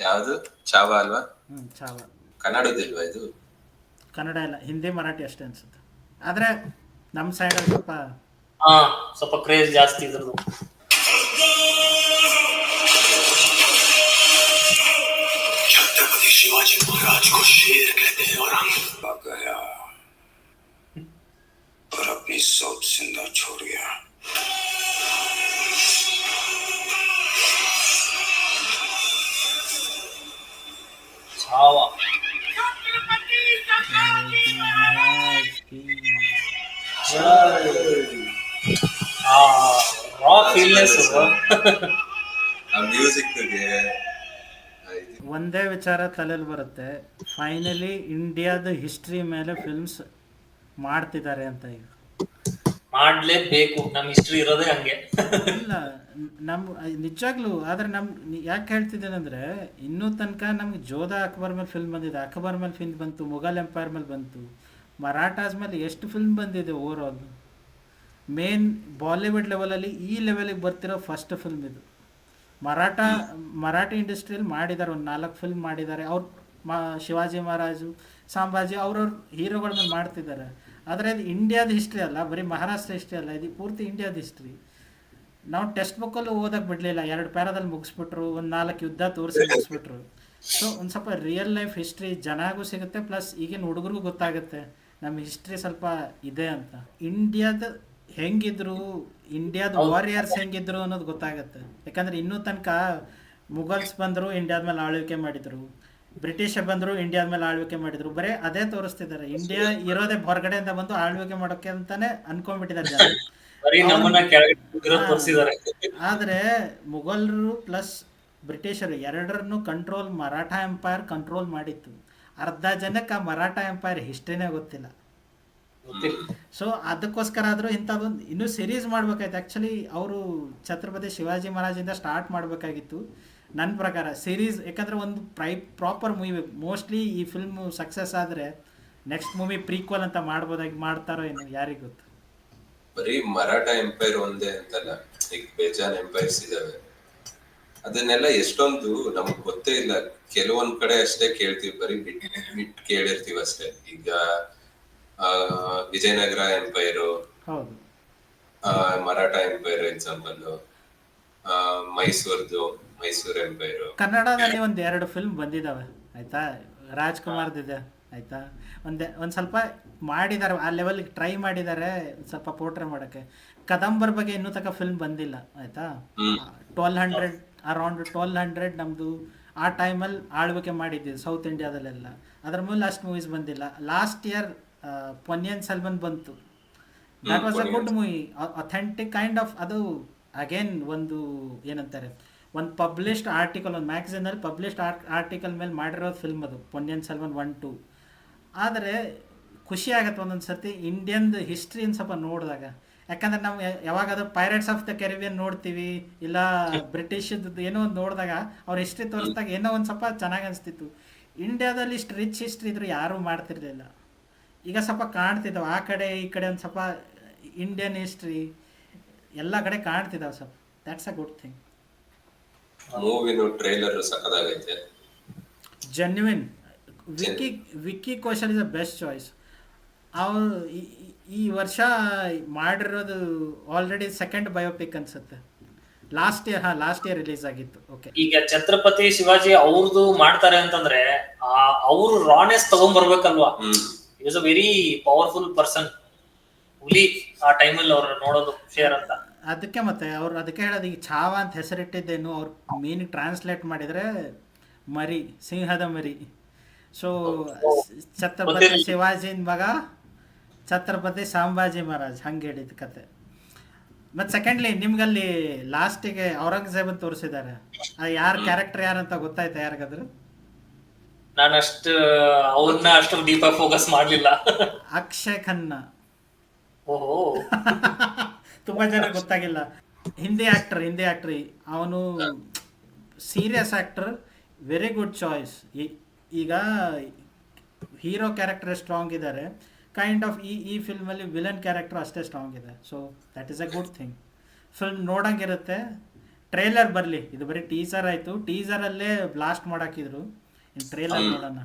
ಯಾವುದು ಚಾವ ಅಲ್ವಾ? ಚಾವ. ಕನ್ನಡದಿಲ್ವಾ ಇದು? ಕನ್ನಡ ಇಲ್ಲ, ಹಿಂದಿ ಮರಾಠಿ ಅಷ್ಟೇ ಅನ್ಸುತ್ತೆ. ಆದರೆ ನಮ್ಮ ಸೈಡಲ್ಲಿ ಸ್ವಲ್ಪ ಹಾ ಸ್ವಲ್ಪ ಕ್ರೇಜ್ ಜಾಸ್ತಿ ಇದ್ರದ್ದು. छत्रपति शिवाजी महाराज को शेर कहते हैं और हम भाग गया और अपनी सोच जिंदा छोड़ गया. ಛಾವ ರಾ ಫೀಲ್ನೆಸ್. ಆ ಮ್ಯೂಸಿಕ್ ಒಂದೇ ವಿಚಾರ ತಲೆಯಲ್ಲಿ ಬರುತ್ತೆ, ಫೈನಲಿ ಇಂಡಿಯಾದ ಹಿಸ್ಟ್ರಿ ಮೇಲೆ ಫಿಲ್ಮ್ಸ್ ಮಾಡ್ತಿದ್ದಾರೆ ಅಂತ. ಈಗ ಮಾಡ್ಲೇಬೇಕು, ನಮ್ಮ ಹಿಸ್ಟ್ರಿ ಇರೋದೇ ಹಂಗೆ. ಇಲ್ಲ, ನಮ್ಮ ನಿಜವಾಗ್ಲೂ. ಆದರೆ ಯಾಕೆ ಹೇಳ್ತಿದ್ದೇನೆ ಅಂದರೆ, ಇನ್ನೂ ತನಕ ನಮ್ಗೆ ಜೋಧಾ ಅಕ್ಬರ್ ಮೇಲೆ ಫಿಲ್ಮ್ ಬಂದಿದೆ, ಅಕ್ಬರ್ ಮೇಲೆ ಫಿಲ್ಮ್ ಬಂತು, ಮುಘಲ್ ಎಂಪೈರ್ ಮೇಲೆ ಬಂತು, ಮರಾಠಾಸ್ ಮೇಲೆ ಎಷ್ಟು ಫಿಲ್ಮ್ ಬಂದಿದೆ ಓವರ್ ಆಲ್. ಮೇನ್ ಬಾಲಿವುಡ್ ಲೆವೆಲಲ್ಲಿ ಈ ಲೆವೆಲಿಗೆ ಬರ್ತಿರೋ ಫಸ್ಟ್ ಫಿಲ್ಮ್ ಇದು. ಮರಾಠಿ ಇಂಡಸ್ಟ್ರಿಯಲ್ಲಿ ಮಾಡಿದ್ದಾರೆ, ಒಂದು 4 ಫಿಲ್ಮ್ ಮಾಡಿದ್ದಾರೆ ಅವ್ರು. ಶಿವಾಜಿ ಮಹಾರಾಜು, ಸಂಭಾಜಿ ಅವ್ರವ್ರ ಹೀರೋಗಳ ಮೇಲೆ ಮಾಡ್ತಿದ್ದಾರೆ. ಆದರೆ ಇದು ಇಂಡಿಯಾದ ಹಿಸ್ಟ್ರಿ ಅಲ್ಲ, ಬರೀ ಮಹಾರಾಷ್ಟ್ರ ಹಿಸ್ಟ್ರಿ ಅಲ್ಲ, ಇದು ಪೂರ್ತಿ ಇಂಡಿಯಾದ ಹಿಸ್ಟ್ರಿ. ನಾವು ಟೆಕ್ಸ್ಟ್ ಬುಕ್ಕಲ್ಲೂ ಓದಕ್ಕೆ ಬಿಡಲಿಲ್ಲ, 2 ಪ್ಯಾರದಲ್ಲಿ ಮುಗಿಸ್ಬಿಟ್ರು, ಒಂದು 4 ಯುದ್ಧ ತೋರಿಸಿ ಮುಗಿಸ್ಬಿಟ್ರು. ಸೊ ಒಂದು ಸ್ವಲ್ಪ ರಿಯಲ್ ಲೈಫ್ ಹಿಸ್ಟ್ರಿ ಜನಗೂ ಸಿಗುತ್ತೆ, ಪ್ಲಸ್ ಈಗಿನ ಹುಡುಗರಿಗೂ ಗೊತ್ತಾಗುತ್ತೆ ನಮ್ಮ ಹಿಸ್ಟ್ರಿ ಸ್ವಲ್ಪ ಇದೆ ಅಂತ. ಇಂಡಿಯಾದ ಹೆಂಗಿದ್ರು, ಇಂಡಿಯಾದ ವಾರಿಯರ್ಸ್ ಹೆಂಗಿದ್ರು ಅನ್ನೋದು ಗೊತ್ತಾಗುತ್ತೆ. ಯಾಕಂದರೆ ಇನ್ನೂ ತನಕ ಮುಘಲ್ಸ್ ಬಂದರು, ಇಂಡಿಯಾದ ಮೇಲೆ ಆಳ್ವಿಕೆ ಮಾಡಿದರು, ಬ್ರಿಟಿಷ್ ಬಂದರು, ಇಂಡಿಯಾದ ಮೇಲೆ ಆಳ್ವಿಕೆ ಮಾಡಿದರು, ಬರೀ ಅದೇ ತೋರಿಸ್ತಿದ್ದಾರೆ. ಇಂಡಿಯಾ ಇರೋದೇ ಹೊರಗಡೆಯಿಂದ ಬಂದು ಆಳ್ವಿಕೆ ಮಾಡೋಕ್ಕೆ ಅಂತಾನೆ ಅನ್ಕೊಂಡ್ಬಿಟ್ಟಿದ್ದಾರೆ ಜನ. ಆದರೆ ಮುಘಲರು ಪ್ಲಸ್ ಬ್ರಿಟಿಷರು ಎರಡರನ್ನು ಕಂಟ್ರೋಲ್ ಮರಾಠ ಎಂಪೈರ್ ಕಂಟ್ರೋಲ್ ಮಾಡಿತ್ತು. ಅರ್ಧ ಜನಕ್ಕೆ ಆ ಮರಾಠ ಎಂಪೈರ್ ಹಿಸ್ಟ್ರಿನೇ ಗೊತ್ತಿಲ್ಲ. ಸೊ ಅದಕ್ಕೋಸ್ಕರ ಆದರೂ ಇಂಥದ್ದೊಂದು ಇನ್ನೂ ಸಿರೀಸ್ ಮಾಡ್ಬೇಕಾಯ್ತು. ಆ್ಯಕ್ಚುಲಿ ಅವರು ಛತ್ರಪತಿ ಶಿವಾಜಿ ಮಹಾರಾಜಿಂದ ಸ್ಟಾರ್ಟ್ ಮಾಡಬೇಕಾಗಿತ್ತು ನನ್ನ ಪ್ರಕಾರ ಸಿರೀಸ್. ಯಾಕಂದರೆ ಒಂದು ಪ್ರಾಪರ್ ಮೂವಿ, ಮೋಸ್ಟ್ಲಿ ಈ ಫಿಲ್ಮು ಸಕ್ಸಸ್ ಆದರೆ ನೆಕ್ಸ್ಟ್ ಮೂವಿ ಪ್ರೀಕ್ವಲ್ ಅಂತ ಮಾಡ್ತಾರೋ ಏನು ಯಾರಿಗೆ ಗೊತ್ತು. ಬರೀ ಮರಾಠ ಎಂಪೈರ್ ಒಂದೇ ಅಂತಲ್ಲ, ಈಗ ಬೇಜಾನ್ ಎಂಪೈರ್ಸ್ ಇದಾವೆ. ಅದನ್ನೆಲ್ಲ ಎಷ್ಟೊಂದು ನಮಗ್ ಗೊತ್ತೇ ಇಲ್ಲ. ಕೆಲವೊಂದ್ ಕಡೆ ಅಷ್ಟೇ ಕೇಳ್ತೀವಿ, ಬರೀ ಬಿಟ್ ಕೇಳಿರ್ತೀವಿ ಅಷ್ಟೇ. ಈಗ Vijayanagara empire, Maratha empire example, Mysuru empire. ಕನ್ನಡದಲ್ಲಿ 1-2 ಫಿಲ್ಮ್ ಬಂದಿದ್ದಾವೆ ಆಯ್ತಾ, ರಾಜ್ಕುಮಾರ್ದಿದೆ ಆಯ್ತಾ, ಒಂದು ಸ್ವಲ್ಪ ಮಾಡಿದ್ದಾರೆ, ಆ ಲೆವೆಲ್ಗೆ ಟ್ರೈ ಮಾಡಿದ್ದಾರೆ ಸ್ವಲ್ಪ ಪೋರ್ಟ್ರೇ ಮಾಡೋಕ್ಕೆ. ಕದಂಬರ್ ಬಗ್ಗೆ ಇನ್ನೂ ತನಕ ಫಿಲ್ಮ್ ಬಂದಿಲ್ಲ ಆಯ್ತಾ. 1200 ಅರೌಂಡ್ 1200 ನಮ್ಮದು ಆ ಟೈಮಲ್ಲಿ ಆಳ್ವಿಕೆ ಮಾಡಿದ್ದೀವಿ ಸೌತ್ ಇಂಡಿಯಾದಲ್ಲೆಲ್ಲ. ಅದ್ರ ಮೇಲೆ ಅಷ್ಟು ಮೂವೀಸ್ ಬಂದಿಲ್ಲ. ಲಾಸ್ಟ್ ಇಯರ್ ಪೊನ್ನಿಯಿನ್ ಸೆಲ್ವನ್ ಬಂತು, that was a good movie, authentic kind of. ಅದು ಅಗೇನ್ ಒಂದು ಏನಂತಾರೆ, ಒಂದು ಪಬ್ಲಿಷ್ಡ್ ಆರ್ಟಿಕಲ್, ಒಂದು ಮ್ಯಾಗಝೀನಲ್ಲಿ ಪಬ್ಲಿಷ್ಡ್ ಆರ್ಟಿಕಲ್ ಮೇಲೆ ಮಾಡಿರೋದು ಫಿಲ್ಮ್ ಅದು, ಪೊನ್ನಿಯಿನ್ ಸೆಲ್ವನ್ 1-2. ಆದರೆ ಖುಷಿ ಆಗುತ್ತೆ ಒಂದೊಂದು ಸರ್ತಿ ಇಂಡಿಯನ್ದು ಹಿಸ್ಟ್ರಿನ ಸ್ವಲ್ಪ ನೋಡಿದಾಗ. ಯಾಕಂದರೆ ನಾವು ಯಾವಾಗಾದ್ರೂ ಪೈರೇಟ್ಸ್ ಆಫ್ ದ ಕೆರಿಬಿಯನ್ ನೋಡ್ತೀವಿ, ಇಲ್ಲ ಬ್ರಿಟಿಷದ್ದು ಏನೋ ಒಂದು ನೋಡಿದಾಗ ಅವ್ರ ಹಿಸ್ಟ್ರಿ ತೋರಿಸಿದಾಗ ಏನೋ ಒಂದು ಸ್ವಲ್ಪ ಚೆನ್ನಾಗಿ ಅನಿಸ್ತಿತ್ತು. ಇಂಡಿಯಾದಲ್ಲಿ ಇಷ್ಟು ರಿಚ್ ಹಿಸ್ಟ್ರಿ ಇದ್ರೂ ಯಾರೂ ಮಾಡ್ತಿರ್ಲಿಲ್ಲ. ಈಗ ಸ್ವಲ್ಪ ಕಾಣ್ತಿದ್ದಾವೆ ಆ ಕಡೆ ಈ ಕಡೆ, ಒಂದು ಸ್ವಲ್ಪ ಇಂಡಿಯನ್ ಹಿಸ್ಟ್ರಿ ಎಲ್ಲ ಕಡೆ ಕಾಣ್ತಿದ್ದಾವೆ ಸ್ವಲ್ಪ. That's a good thing. ಮೂವಿನು ಟ್ರೈಲರ್ ಸಕ್ಕತ್ತಾಗೈತೆ, genuine. Vicky Kaushal is the best choice. ಅವರು ಈ ವರ್ಷ ಮಾಡಿರೋದು ಆಲ್ರೆಡಿ ಸೆಕೆಂಡ್ ಬಯೋಪಿಕ್ ಅನ್ಸುತ್ತೆ. ಲಾಸ್ಟ್ ಇಯರ್ ರಿಲೀಸ್ ಆಗಿತ್ತು. ಓಕೆ, ಈಗ ಛತ್ರಪತಿ ಶಿವಾಜಿ ಅವ್ರದ್ದು ಮಾಡ್ತಾರೆ ಅಂತಂದ್ರೆ ಅವರು ರಾನೆಸ್ ತಗೊಂಡ್ಬರ್ಬೇಕಲ್ವಾ. Is a very powerful person. ಹುಲಿ ಆ ಟೈಮಲ್ಲಿ ಅವ್ರ ನೋಡೋದು ಶೇರ್ ಅಂತ. ಅದಕ್ಕೆ ಮತ್ತೆ ಅವ್ರು ಅದಕ್ಕೆ ಹೇಳೋದು, ಈಗ ಛಾವ ಅಂತ ಹೆಸರಿಟ್ಟಿದ್ದೇನು ಅವ್ರ ಮೀನಿಂಗ್ ಟ್ರಾನ್ಸ್ಲೇಟ್ ಮಾಡಿದರೆ ಮರಿ, ಸಿಂಹದ ಮರಿ. ಸೊ ಛತ್ರಪತಿ ಶಿವಾಜಿನ ಮಗ ಛತ್ರಪತಿ ಸಂಭಾಜಿ ಮಹಾರಾಜ್, ಹಂಗೆ ಹೇಳಿದ ಕತೆ. ಮತ್ತು ಸೆಕೆಂಡ್ಲಿ ನಿಮ್ಗಲ್ಲಿ ಲಾಸ್ಟಿಗೆ ಔರಂಗಜೇಬನ್ ತೋರಿಸಿದ್ದಾರೆ. ಯಾರ ಕ್ಯಾರೆಕ್ಟರ್ ಯಾರಂತ ಗೊತ್ತಾಯ್ತಾ ಯಾರಿಗಾದ್ರು? ನಾನು ಅವ್ರನ್ನ ಅಷ್ಟು ಡೀಪಾಗಿ ಫೋಕಸ್ ಮಾಡಲಿಲ್ಲ. ಅಕ್ಷಯ್ ಖನ್ನಾ. ಓಹೋ, ತುಂಬ ಜನ ಗೊತ್ತಾಗಿಲ್ಲ. ಹಿಂದಿ ಆ್ಯಕ್ಟರ್ ಅವನು serious actor, very good choice. ಈಗ ಹೀರೋ ಕ್ಯಾರೆಕ್ಟರ್ ಸ್ಟ್ರಾಂಗ್ ಇದ್ದಾರೆ, ಕೈಂಡ್ ಆಫ್ ಈ ಫಿಲ್ಮಲ್ಲಿ ವಿಲನ್ ಕ್ಯಾರೆಕ್ಟರ್ ಅಷ್ಟೇ ಸ್ಟ್ರಾಂಗ್ ಇದೆ. So that is a good thing. Film ನೋಡೋಂಗಿರುತ್ತೆ, ಟ್ರೇಲರ್ ಬರಲಿ, ಇದು ಬರೀ ಟೀಸರ್ ಆಯಿತು, ಟೀಸರಲ್ಲೇ ಬ್ಲಾಸ್ಟ್ ಮಾಡಾಕಿದ್ರು, ಇನ್ನು ಟ್ರೇಲರ್ ನೋಡೋಣ.